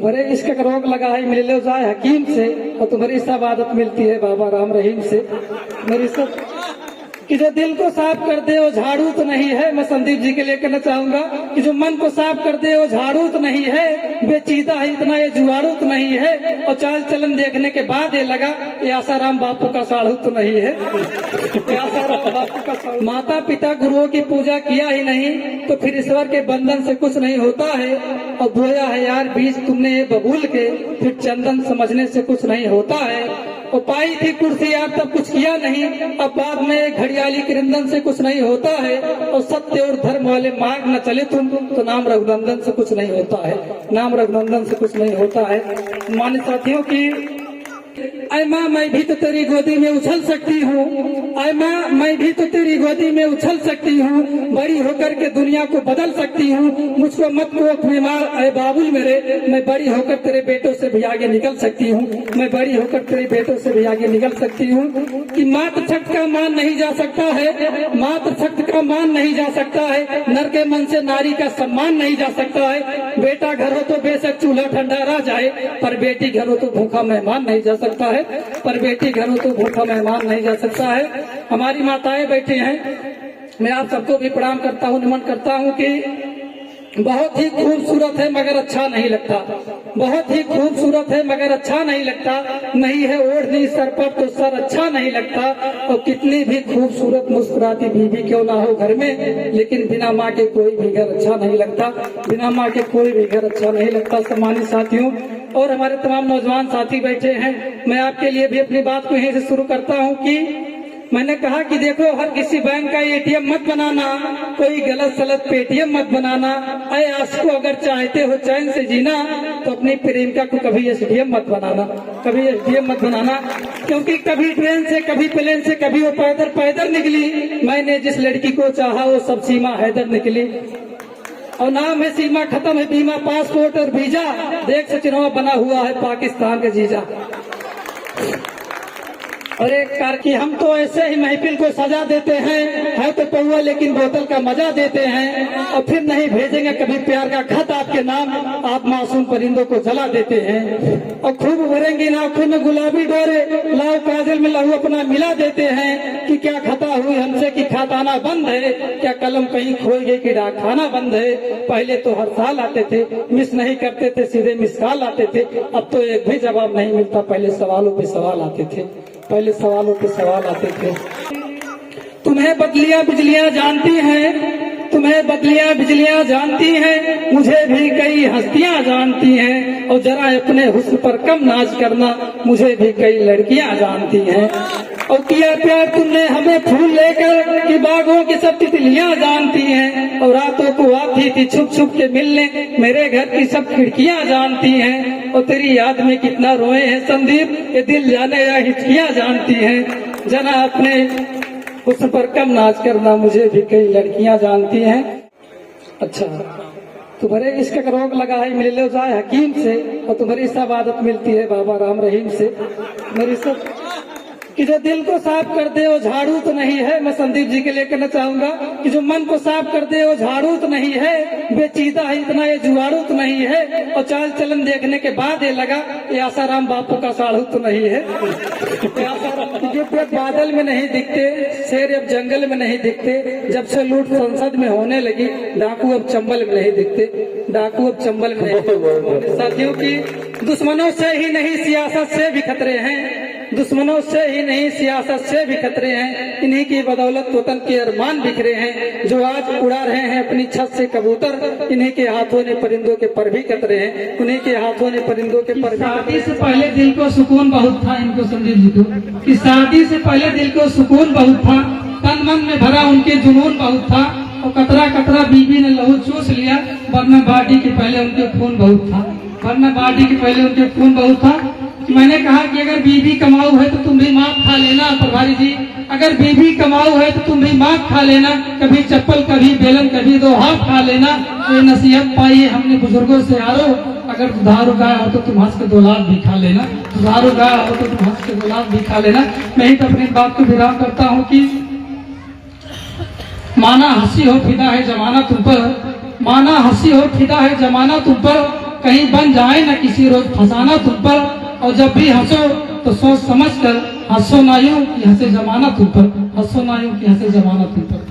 तुम्हारे इश्क का रोग लगा है मिल लो जाए हकीम से, और तुम्हारी सब आदत मिलती है बाबा राम रहीम से। मेरी सब कि जो दिल को साफ कर दे वो झाड़ू तो नहीं है, मैं संदीप जी के लिए कहना चाहूंगा कि जो मन को साफ कर दे वो झाड़ू तो नहीं है, बेचीदा है इतना ये जुआड़ू तो नहीं है, और चाल चलन देखने के बाद ये लगा ये आसाराम बापू का साड़ू तो नहीं है। आसाराम बापू का साड़ू। माता पिता गुरुओं की पूजा किया ही नहीं तो फिर ईश्वर के बंधन से कुछ नहीं होता है, और बोया है यार बीज तुमने ये बबूल के, फिर चंदन समझने से कुछ नहीं होता है। और पाई थी कुर्सी यार तब कुछ किया नहीं, अब बाद में घड़ियाली कृंदन से कुछ नहीं होता है, और सत्य और धर्म वाले मार्ग न चले तुम तो नाम रघुनंदन से कुछ नहीं होता है, नाम रघुनंदन से कुछ नहीं होता है। मान्य साथियों की ऐ माँ मैं भी तो तेरी गोदी में उछल सकती हूँ, ऐ माँ मैं भी तो तेरी गोदी में उछल सकती हूँ, बड़ी होकर के दुनिया को बदल सकती हूँ, मुझको मत को अपने मार ऐ बाबुल मेरे, मैं बड़ी होकर तेरे बेटों से भी आगे निकल सकती हूँ, मैं बड़ी होकर तेरे बेटों से भी आगे निकल सकती हूँ। कि मात्र शक्त का मान नहीं जा सकता है, मात्र शक्त का मान नहीं जा सकता है, नर के मन से नारी का सम्मान नहीं जा सकता है। बेटा घर हो तो बेशक चूल्हा ठंडा रह जाए, पर बेटी घर हो तो भूखा मेहमान नहीं जा सकता है, पर बेटी घर हो तो भूखा मेहमान नहीं जा सकता है। हमारी माताएं बैठी हैं, मैं आप सबको भी प्रणाम करता हूँ, नमन करता हूँ कि बहुत ही खूबसूरत है मगर अच्छा नहीं लगता, बहुत ही खूबसूरत है मगर अच्छा नहीं लगता, नहीं है ओढ़नी सर पर तो सर अच्छा नहीं लगता, और कितनी भी खूबसूरत मुस्कुराती बीवी क्यों ना हो घर में, लेकिन बिना माँ के कोई भी घर अच्छा नहीं लगता, बिना माँ के कोई भी घर अच्छा नहीं लगता। सम्मानित साथियों और हमारे तमाम नौजवान साथी बैठे हैं, मैं आपके लिए भी अपनी बात को यहीं से शुरू करता हूँ कि मैंने कहा कि देखो हर किसी बैंक का एटीएम मत बनाना, कोई गलत सलत पेटीएम मत बनाना, अरे आशिक को अगर चाहते हो चैन से जीना तो अपनी प्रेमिका को कभी एसडीएम मत बनाना, कभी एसडीएम मत बनाना, क्योंकि कभी ट्रेन से कभी प्लेन से कभी वो पैदल निकली, मैंने जिस लड़की को चाहा वो सब सीमा हैदर निकली, और नाम है सीमा खत्म है बीमा पासपोर्ट और वीजा, देख सचिनवा बना हुआ है पाकिस्तान का जीजा। अरे कार की हम तो ऐसे ही महफिल को सजा देते हैं, है तो पौवा लेकिन बोतल का मजा देते हैं, और फिर नहीं भेजेंगे कभी प्यार का खत आपके नाम, आप मासूम परिंदों को जला देते हैं, और खूब भरेंगी आंखों में गुलाबी डोरे, लाओ काजल में लहू अपना मिला देते हैं, कि क्या खता हुई हमसे कि खाताना बंद है, क्या कलम कहीं खोई गई कि डाक खाना बंद है। पहले तो हर साल आते थे, मिस नहीं करते थे, सीधे मिस कॉल आते थे, अब तो एक भी जवाब नहीं मिलता, पहले सवालों पे सवाल आते थे, पहले सवालों पे सवाल आते थे। तुम्हें बदलियां बिजलियां जानती हैं, तुम्हें बदलियां बिजलियां जानती हैं, मुझे भी कई हस्तियां जानती हैं, और जरा अपने हुस्न पर कम नाज करना, मुझे भी कई लड़कियां जानती हैं, और किया प्यार तुमने हमें फूल लेकर कि बागों की सब तितलियां जानती हैं, और रातों को आती थी छुप छुप के मिलने, मेरे घर की सब खिड़कियां जानती हैं, और तेरी याद में कितना रोए हैं संदीप, ये दिल जाने या हिचकियां जानती हैं, जरा अपने हुस्न पर कम नाच करना, मुझे भी कई लड़कियां जानती हैं। अच्छा तुम्हारे इश्क का रोग लगा है मिल लो जाए हकीम से, और तुम्हारी सब आदत मिलती है बाबा राम रहीम से। मेरी सब कि जो दिल को साफ कर दे वो झाड़ू तो नहीं है, मैं संदीप जी के लिए कहना चाहूंगा कि जो मन को साफ कर दे वो झाड़ू तो नहीं है, बेचीदा है इतना ये जुआड़ू तो नहीं है, और चाल चलन देखने के बाद ये लगा ये आसाराम बापू का साड़ू तो नहीं है। जो पेड़ बादल में नहीं दिखते, शेर अब जंगल में नहीं दिखते, जब से लूट संसद में होने लगी, डाकू अब चंबल में नहीं दिखते, डाकू अब चंबल में नहीं दिखते। साथियों की दुश्मनों से ही नहीं सियासत से भी खतरे हैं, दुश्मनों से ही नहीं सियासत से भी खतरे हैं, इन्हीं की बदौलत वतन के अरमान बिखरे हैं, जो आज उड़ा रहे हैं अपनी छत से कबूतर, इन्हीं के हाथों ने परिंदों के पर भी कतरे हैं, उन्हीं के हाथों ने परिंदों के पर भी। शादी से पहले दिल को सुकून बहुत था इनको, संदीप जी को, कि शादी से पहले दिल को सुकून बहुत था, तन मन में भरा उनके जुनून बहुत था, और कतरा कतरा बीबी ने लहू चूस लिया, वरना बाडी के पहले उनके खून बहुत था, वरना बाडी के पहले उनके खून बहुत था। मैंने कहा कि अगर बीबी कमाऊ है तो तुम भी माफ खा लेना प्रभारी जी, अगर बीबी कमाऊ है तो तुम भी माफ खा लेना, कभी चप्पल कभी बेलन कभी दो हाथ खा लेना, ये नसीहत पाई है हमने बुजुर्गों से यारो, अगर दुधारू गाय हो तो तुम हंस के 2 लाख भी खा लेना, दुधारू गाय हो तो तुम हंस के 2 लाख भी खा लेना। मैं ही तो अपनी बात को विराम करता हूँ कि माना हंसी हो फिदा है जमाना तुम पर, माना हंसी हो फिदा है जमाना तुम पर, कहीं बन जाए न किसी रोज फसाना तुम पर, और जब भी हंसो तो सोच समझ कर हंसो ना यूं कि हंसे जमाना तुम पर, हंसो ना यूं कि हंसे जमाना तुम पर।